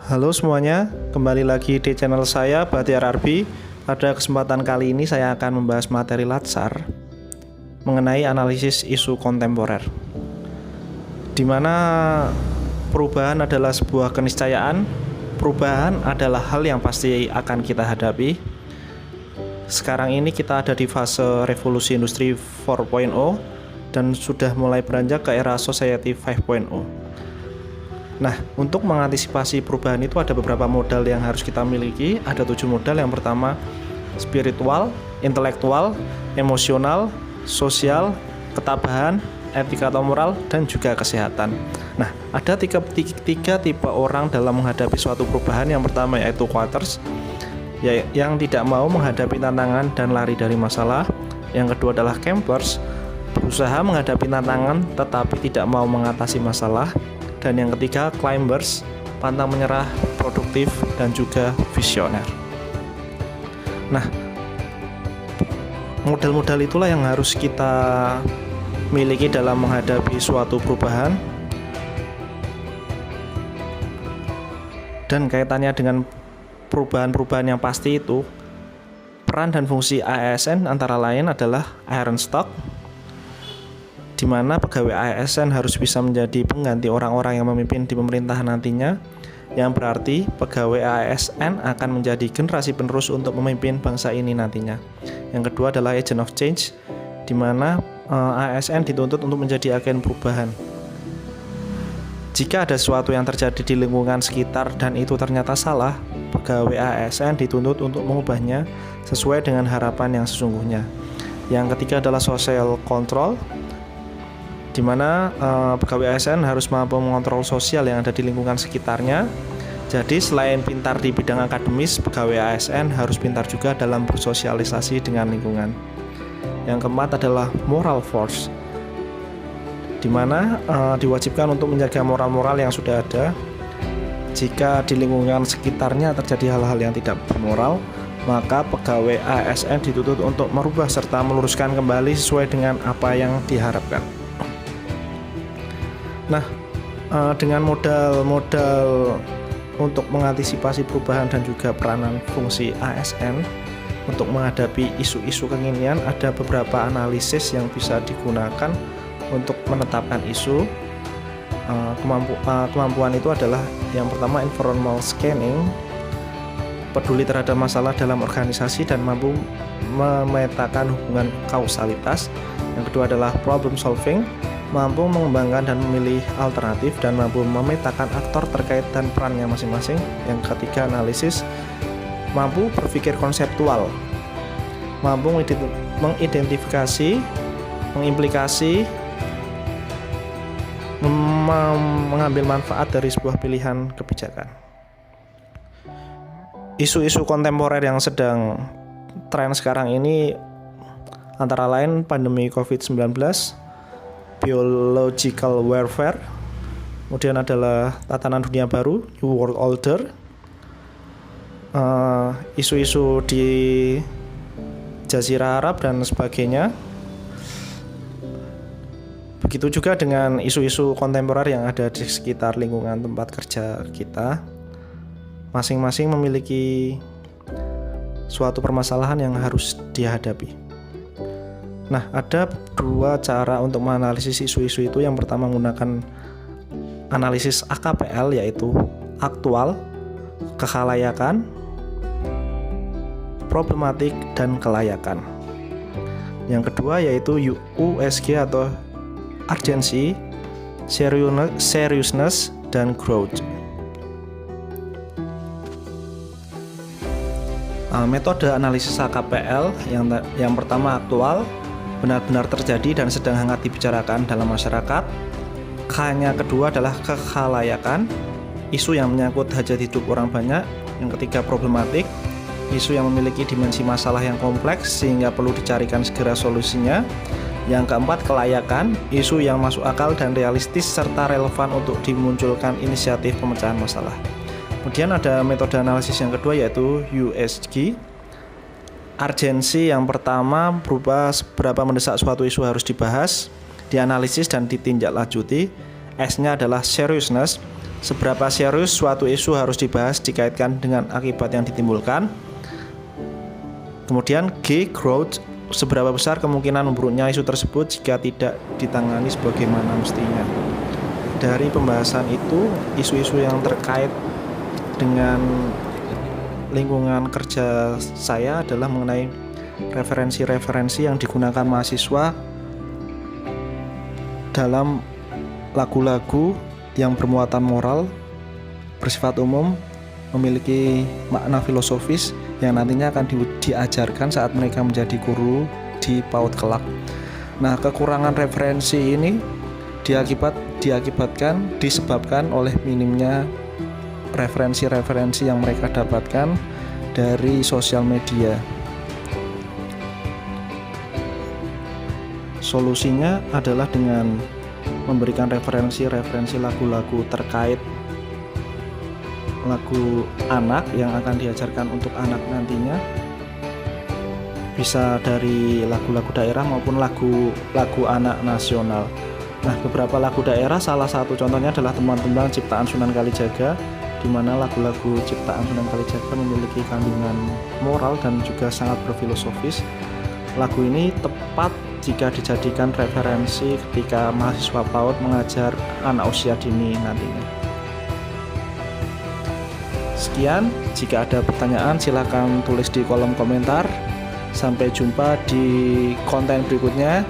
Halo semuanya, kembali lagi di channel saya Bahtiar Arbi. Pada kesempatan kali ini saya akan membahas materi latsar mengenai analisis isu kontemporer, di mana perubahan adalah sebuah keniscayaan. Perubahan adalah hal yang pasti akan kita hadapi. Sekarang ini kita ada di fase revolusi industri 4.0 dan sudah mulai beranjak ke era society 5.0. Nah, untuk mengantisipasi perubahan itu ada beberapa modal yang harus kita miliki. Ada 7 modal. Yang pertama, spiritual, intelektual, emosional, sosial, ketabahan, etika atau moral, dan juga kesehatan. Nah, ada tiga tipe orang dalam menghadapi suatu perubahan. Yang pertama yaitu quitters, yang tidak mau menghadapi tantangan dan lari dari masalah. Yang kedua adalah campers, berusaha menghadapi tantangan tetapi tidak mau mengatasi masalah. Dan yang ketiga, climbers, pantang menyerah, produktif, dan juga visioner. Nah, modal-modal itulah yang harus kita miliki dalam menghadapi suatu perubahan. Dan kaitannya dengan perubahan-perubahan yang pasti itu, peran dan fungsi ASN antara lain adalah iron stock, di mana pegawai ASN harus bisa menjadi pengganti orang-orang yang memimpin di pemerintahan nantinya, yang berarti pegawai ASN akan menjadi generasi penerus untuk memimpin bangsa ini nantinya. Yang kedua adalah agent of change, di mana ASN dituntut untuk menjadi agen perubahan. Jika ada sesuatu yang terjadi di lingkungan sekitar dan itu ternyata salah, pegawai ASN dituntut untuk mengubahnya sesuai dengan harapan yang sesungguhnya. Yang ketiga adalah social control, di mana pegawai ASN harus mampu mengontrol sosial yang ada di lingkungan sekitarnya. Jadi selain pintar di bidang akademis, pegawai ASN harus pintar juga dalam bersosialisasi dengan lingkungan. Yang keempat adalah moral force, di mana diwajibkan untuk menjaga moral-moral yang sudah ada. Jika di lingkungan sekitarnya terjadi hal-hal yang tidak bermoral, maka pegawai ASN dituntut untuk merubah serta meluruskan kembali sesuai dengan apa yang diharapkan. Nah, dengan modal-modal untuk mengantisipasi perubahan dan juga peranan fungsi ASN untuk menghadapi isu-isu kekinian, ada beberapa analisis yang bisa digunakan untuk menetapkan isu. Kemampuan itu adalah yang pertama informal scanning, peduli terhadap masalah dalam organisasi dan mampu memetakan hubungan kausalitas. Yang kedua adalah problem solving, mampu mengembangkan dan memilih alternatif dan mampu memetakan aktor terkait dan perannya masing-masing. Yang ketiga analisis, mampu berpikir konseptual, mampu mengidentifikasi, mengimplikasi, mengambil manfaat dari sebuah pilihan kebijakan. Isu-isu kontemporer yang sedang tren sekarang ini antara lain pandemi COVID-19, biological warfare, kemudian adalah tatanan dunia baru, New World Order, isu-isu di Jazirah Arab dan sebagainya. Begitu juga dengan isu-isu kontemporer yang ada di sekitar lingkungan tempat kerja kita. Masing-masing memiliki suatu permasalahan yang harus dihadapi. Nah, ada 2 cara untuk menganalisis isu-isu itu. Yang pertama menggunakan analisis AKPL, yaitu aktual, kekhalayakan, problematik, dan kelayakan. Yang kedua yaitu USG atau urgency, seriousness, dan growth. Metode analisis AKPL yang pertama aktual, benar-benar terjadi dan sedang hangat dibicarakan dalam masyarakat. K-nya kedua adalah kekhalayakan, isu yang menyangkut hajat hidup orang banyak. Yang ketiga problematik, isu yang memiliki dimensi masalah yang kompleks sehingga perlu dicarikan segera solusinya. Yang keempat kelayakan, isu yang masuk akal dan realistis serta relevan untuk dimunculkan inisiatif pemecahan masalah. Kemudian ada metode analisis yang kedua yaitu USG. Urgensi yang pertama berupa seberapa mendesak suatu isu harus dibahas, dianalisis dan ditindaklanjuti. S-nya adalah seriousness, Seberapa serius suatu isu harus dibahas dikaitkan dengan akibat yang ditimbulkan. Kemudian G, growth, seberapa besar kemungkinan memburuknya isu tersebut jika tidak ditangani sebagaimana mestinya. Dari pembahasan itu, isu-isu yang terkait dengan lingkungan kerja saya adalah mengenai referensi-referensi yang digunakan mahasiswa dalam lagu-lagu yang bermuatan moral, bersifat umum, memiliki makna filosofis yang nantinya akan diajarkan saat mereka menjadi guru di PAUD kelak. Nah, kekurangan referensi ini disebabkan oleh minimnya referensi-referensi yang mereka dapatkan dari sosial media. Solusinya adalah dengan memberikan referensi lagu-lagu terkait lagu anak yang akan diajarkan untuk anak nantinya, bisa dari lagu-lagu daerah maupun lagu anak nasional. Nah, beberapa lagu daerah, salah satu contohnya adalah Tembang-tembang ciptaan Sunan Kalijaga, di mana lagu-lagu ciptaan Sunan Kalijaga memiliki kandungan moral dan juga sangat berfilosofis. Lagu ini tepat jika dijadikan referensi ketika mahasiswa PAUD mengajar anak usia dini nantinya. Sekian, jika ada pertanyaan silakan tulis di kolom komentar. Sampai jumpa di konten berikutnya.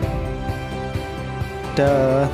Dah.